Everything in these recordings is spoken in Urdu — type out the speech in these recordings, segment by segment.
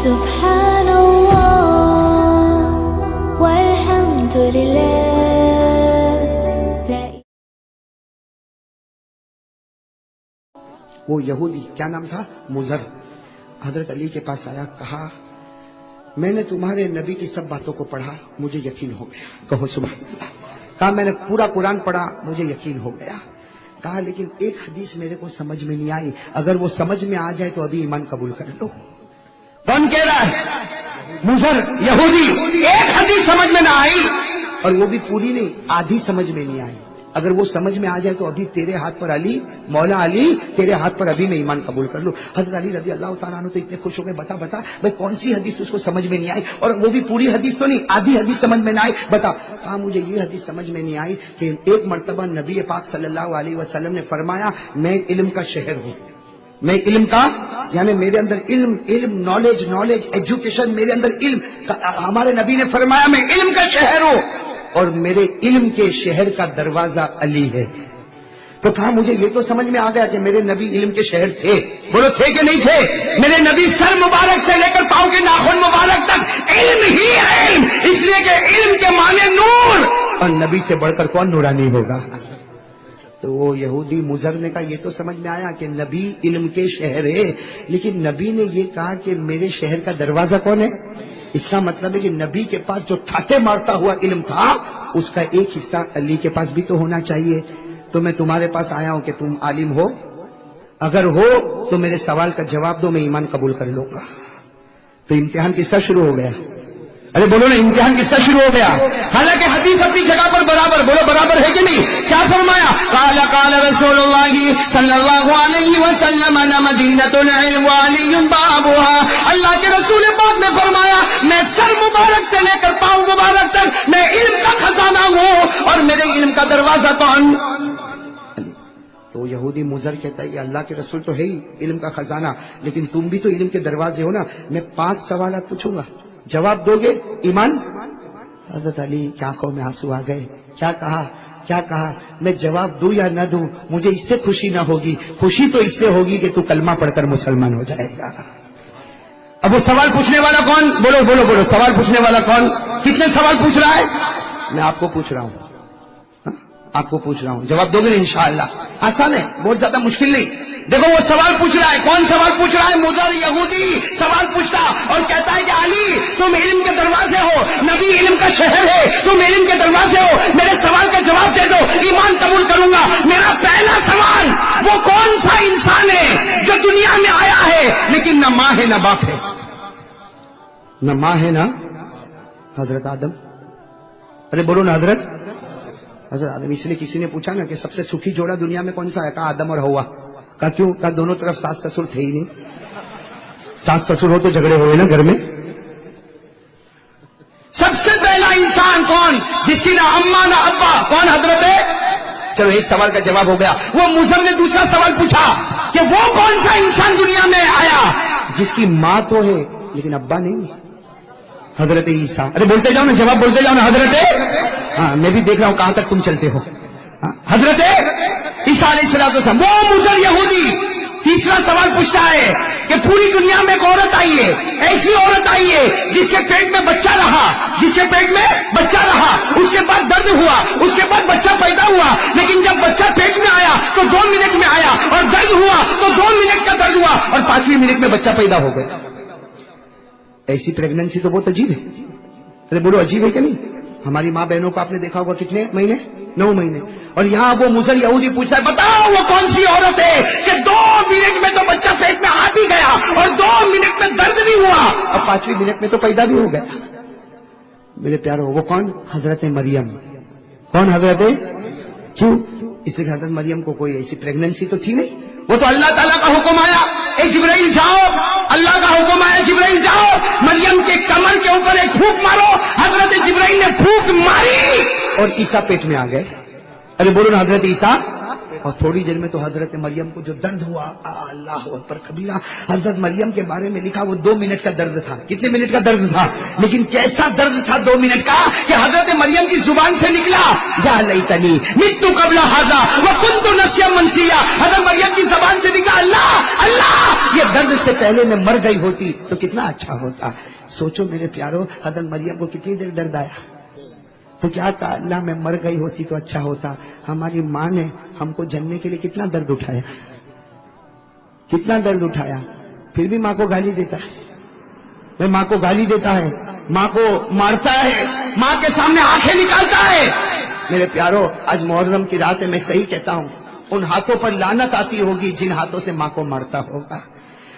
سبحان اللہ والحمد للہ. وہ یہودی کیا نام تھا؟ مضر، حضرت علی کے پاس آیا، کہا میں نے تمہارے نبی کی سب باتوں کو پڑھا، مجھے یقین ہو گیا. کہو سبحان اللہ. کہا میں نے پورا قرآن پڑھا، مجھے یقین ہو گیا. کہا لیکن ایک حدیث میرے کو سمجھ میں نہیں آئی، اگر وہ سمجھ میں آ جائے تو ابھی ایمان قبول کر لو. کون کہہ رہا ہے؟ مضر یہودی. ایک حدیث سمجھ میں نہ آئی، اور وہ بھی پوری نہیں، آدھی سمجھ میں نہیں آئی. اگر وہ سمجھ میں آ جائے تو ابھی تیرے ہاتھ پر علی، مولا علی تیرے ہاتھ پر ابھی میں ایمان قبول کر لوں. حضرت علی رضی اللہ تعالیٰ عنہ تو اتنے خوش ہو گئے، بتا بھائی کون سی حدیث اس کو سمجھ میں نہیں آئی، اور وہ بھی پوری حدیث تو نہیں، آدھی حدیث سمجھ میں نہ آئی. بتا. کہا مجھے یہ حدیث سمجھ میں نہیں آئی کہ ایک مرتبہ نبی پاک صلی اللہ علیہ وسلم نے فرمایا میں علم کا شہر ہوں. میں علم کا یعنی میرے اندر علم نالج ایجوکیشن، میرے اندر علم. ہمارے نبی نے فرمایا میں علم کا شہر ہوں اور میرے علم کے شہر کا دروازہ علی ہے. تو کہا مجھے یہ تو سمجھ میں آ گیا کہ میرے نبی علم کے شہر تھے. بولو تھے کہ نہیں تھے؟ میرے نبی سر مبارک سے لے کر پاؤں کے ناخن مبارک تک علم ہی علم، اس لیے کہ علم کے معنی نور، اور نبی سے بڑھ کر کون نورانی ہوگا. تو وہ یہودی مضر نے کہا یہ تو سمجھ میں آیا کہ نبی علم کے شہر ہے، لیکن نبی نے یہ کہا کہ میرے شہر کا دروازہ کون ہے؟ اس کا مطلب ہے کہ نبی کے پاس جو ٹھاٹے مارتا ہوا علم تھا اس کا ایک حصہ علی کے پاس بھی تو ہونا چاہیے. تو میں تمہارے پاس آیا ہوں کہ تم عالم ہو، اگر ہو تو میرے سوال کا جواب دو، میں ایمان قبول کر لوں گا. تو امتحان کس طرح شروع ہو گیا؟ ارے بولو نا، امتحان کس طرح شروع ہو گیا؟ حالانکہ حدیث اپنی جگہ پر برابر، بولو برابر ہے کہ نہیں؟ کیا فرمایا؟ قال رسول اللہ صلی اللہ علیہ وسلم مدینۃ العلم وعلی بابها. اللہ کے رسول پاک نے فرمایا میں سر مبارک سے لے کر پاؤں مبارک تک میں علم کا خزانہ ہوں، اور میرے علم کا دروازہ کون؟ تو یہودی مضر کہتا ہے کہ اللہ کے رسول تو ہے ہی علم کا خزانہ، لیکن تم بھی تو علم کے دروازے ہو نا. میں 5 سوالات پوچھوں گا، جواب دو گے ایمان. حضرت علی کی آنکھوں میں آنسو آ گئے. کیا کہا میں جواب دوں یا نہ دوں؟ مجھے اس سے خوشی نہ ہوگی، خوشی تو اس سے ہوگی کہ تو کلمہ پڑھ کر مسلمان ہو جائے گا. اب وہ سوال پوچھنے والا کون؟ بولو سوال پوچھنے والا کون؟ کتنے سوال پوچھ رہا ہے؟ میں آپ کو پوچھ رہا ہوں، آپ کو پوچھ رہا ہوں، جواب دو گے نا انشاءاللہ. آسان ہے، بہت زیادہ مشکل نہیں. دیکھو وہ سوال پوچھ رہا ہے، کون سوال پوچھ رہا ہے؟ مضر یہودی سوال پوچھتا اور کہتا ہے کہ علی تم علم کے دروازے ہو، نبی علم کا شہر ہے، تم علم کے دروازے ہو، میرے سوال کا جواب دے دو، ایمان قبول کروں گا. میرا پہلا سوال، وہ کون سا انسان ہے جو دنیا میں آیا ہے لیکن نہ ماں ہے نہ باپ ہے؟ نہ ماں ہے نہ حضرت آدم. ارے بولو نا حضرت آدم. اس لیے کسی نے پوچھا نا کہ سب سے سکھی جوڑا دنیا میں کون سا ہے؟ کہا آدم اور ہوا. کہا کیوں؟ کہا دونوں طرف ساس سسر تھے ہی نہیں. ساس سسر ہو تو جھگڑے ہوئے نا گھر میں. سب سے پہلا انسان کون جس کی نہ اماں نہ ابا؟ کون؟ حضرت. چلو ایک سوال کا جواب ہو گیا. وہ مضر نے دوسرا سوال پوچھا کہ وہ کون سا انسان دنیا میں آیا جس کی ماں تو ہے لیکن ابا نہیں؟ حضرت عیسیٰ. ارے بولتے جاؤ نا، جواب بولتے جاؤ نا. حضرت، ہاں میں بھی دیکھ رہا ہوں کہاں تک تم چلتے ہو. حضرت عیسیٰ علیہ السلام. وہ مضر یہودی تیسرا سوال پوچھتا ہے کہ پوری دنیا میں ایک عورت آئی ہے، ایسی عورت آئی ہے جس کے پیٹ میں بچہ رہا، اس کے بعد درد ہوا، اس کے بعد بچہ پیدا ہوا، لیکن جب بچہ پیٹ میں آیا تو 2 منٹ میں آیا، اور درد ہوا تو 2 منٹ کا درد ہوا، اور 5ویں منٹ میں بچہ پیدا ہو گیا. ایسی پریگننسی تو بہت عجیب ہے. ارے بولو عجیب ہے کہ نہیں؟ ہماری ماں بہنوں کو آپ نے دیکھا ہوگا کتنے مہینے؟ 9 مہینے. اور یہاں وہ مضر یہودی پوچھتا ہے بتاؤ وہ کون سی عورت ہے کہ 2 منٹ میں تو بچہ پیٹ میں آ بھی گیا، اور 2 منٹ میں درد بھی ہوا، اور 5ویں منٹ میں تو پیدا بھی ہو گیا. میرے پیارو وہ کون؟ حضرت مریم. کون حضرت؟ کیوں؟ اس لیے حضرت مریم کو کوئی ایسی پریگننسی تو تھی نہیں. وہ تو اللہ تعالیٰ کا حکم آیا، اے جبرائیل جاؤ، اللہ کا حکم آیا جبرائیل جاؤ مریم کے کمر کے اوپر ایک پھونک مارو. حضرت جبرائیل نے پھونک ماری اور عیسیٰ پیٹ میں آ گئے. ارے بولو نا حضرت عیسیٰ. اور تھوڑی دیر میں تو حضرت مریم کو جو درد ہوا، اللہ اکبر کبیرہ، حضرت مریم کے بارے میں لکھا وہ 2 منٹ کا درد تھا. کتنے منٹ کا درد تھا؟ لیکن کیسا درد تھا 2 منٹ کا کہ حضرت مریم کی زبان سے نکلا یا لیتنی مت قبل ھذا وکنت نسیا منسیا. حضرت مریم کی زبان سے نکلا اللہ اللہ، یہ درد سے پہلے میں مر گئی ہوتی تو کتنا اچھا ہوتا. سوچو میرے پیارو، حضرت مریم کو کتنی دیر درد آیا تو کیا کہا اللہ میں مر گئی ہوتی تو اچھا ہوتا. ہماری ماں نے ہم کو جننے کے لیے کتنا درد اٹھایا، کتنا درد اٹھایا، پھر بھی ماں کو گالی دیتا ہے. میں ماں کو گالی دیتا ہے، ماں کو مارتا ہے، ماں کے سامنے آنکھیں نکالتا ہے. میرے پیارو آج محرم کی رات ہے، میں صحیح کہتا ہوں، ان ہاتھوں پر لعنت آتی ہوگی جن ہاتھوں سے ماں کو مارتا ہوگا،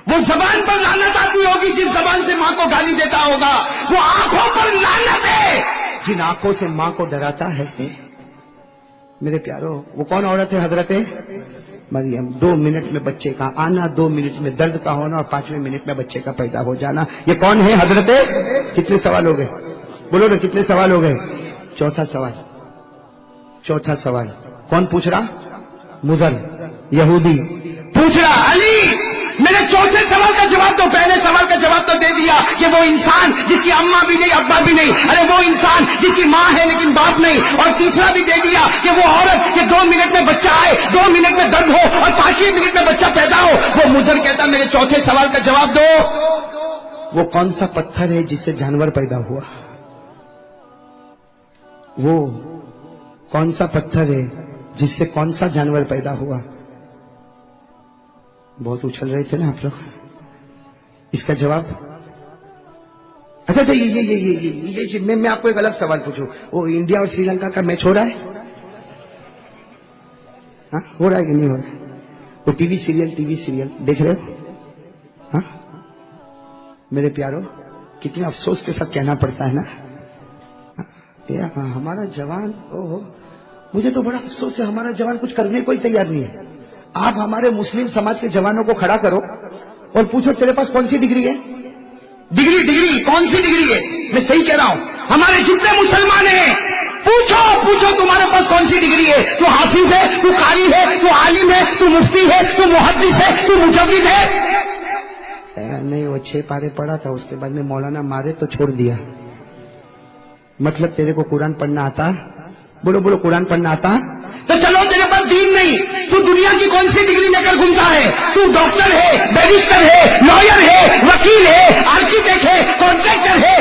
وہ زبان پر لعنت آتی ہوگی جس زبان سے ماں کو گالی دیتا ہوگا، وہ آنکھوں پر لعنت ہے جن آنکھوں سے ماں کو ڈراتا ہے. میرے پیارو وہ کون عورت ہے؟ حضرت مریم. 2 منٹ میں بچے کا آنا، 2 منٹ میں درد کا ہونا اور 5ویں منٹ میں بچے کا پیدا ہو جانا. یہ کون ہے؟ حضرت. کتنے سوال ہو گئے؟ بولو نا کتنے سوال ہو گئے؟ چوتھا سوال کون پوچھ رہا؟ مضر یہودی پوچھ رہا. علی میرے چوتھے سوال کا جواب تو پہلے سوال کا جواب تو دے دیا کہ وہ انسان جس کی اماں بھی نہیں ابا بھی نہیں، ارے وہ انسان جس کی ماں ہے لیکن باپ نہیں. اور تیسرا بھی دے دیا کہ وہ عورت کہ 2 منٹ میں بچہ آئے، 2 منٹ میں درد ہو اور 5ویں منٹ میں بچہ پیدا ہو. وہ مضر کہتا میرے چوتھے سوال کا جواب دو. وہ کون سا پتھر ہے جس سے جانور پیدا ہوا؟ وہ کون سا پتھر ہے جس سے کون سا جانور پیدا ہوا؟ بہت اچھل رہے تھے نا آپ لوگ. اس کا جواب اچھا یہ میں آپ کو ایک الگ سوال پوچھوں. وہ انڈیا اور سری لنکا کا میچ ہو رہا ہے؟ ہاں ہو رہا ہے کہ نہیں ہو رہا ہے؟ وہ ٹی وی سیریل دیکھ رہے ہو؟ ہاں میرے پیارو کتنے افسوس کے ساتھ کہنا پڑتا ہے نا، ہمارا جوان مجھے تو بڑا افسوس ہے، ہمارا جوان کچھ کرنے کو ہی تیار نہیں ہے. آپ ہمارے مسلم سماج کے جوانوں کو کھڑا کرو اور پوچھو تیرے پاس کون سی ڈگری ہے؟ ڈگری کون سی ڈگری ہے؟ میں صحیح کہہ رہا ہوں، ہمارے جتنے مسلمان ہیں پوچھو تمہارے پاس کون سی ڈگری ہے؟ تو حافظ ہے، تو قاری ہے، تو عالم ہے، تو مفتی ہے، تو محدث ہے، تو مجوید ہے؟ نہیں، وہ 6 پارے پڑھا تھا، اس کے بعد میں مولانا مارے تو چھوڑ دیا. مطلب تیرے کو قرآن پڑھنا آتا؟ بولو قرآن پڑھنا آتا؟ تو چلو تیرے پاس دین نہیں، تو دنیا کی کون سی ڈگری لے کر گھومتا ہے؟ تو ڈاکٹر ہے، بیرسٹر ہے، لائر ہے، وکیل ہے، آرکیٹیکٹ ہے، کانٹریکٹر ہے،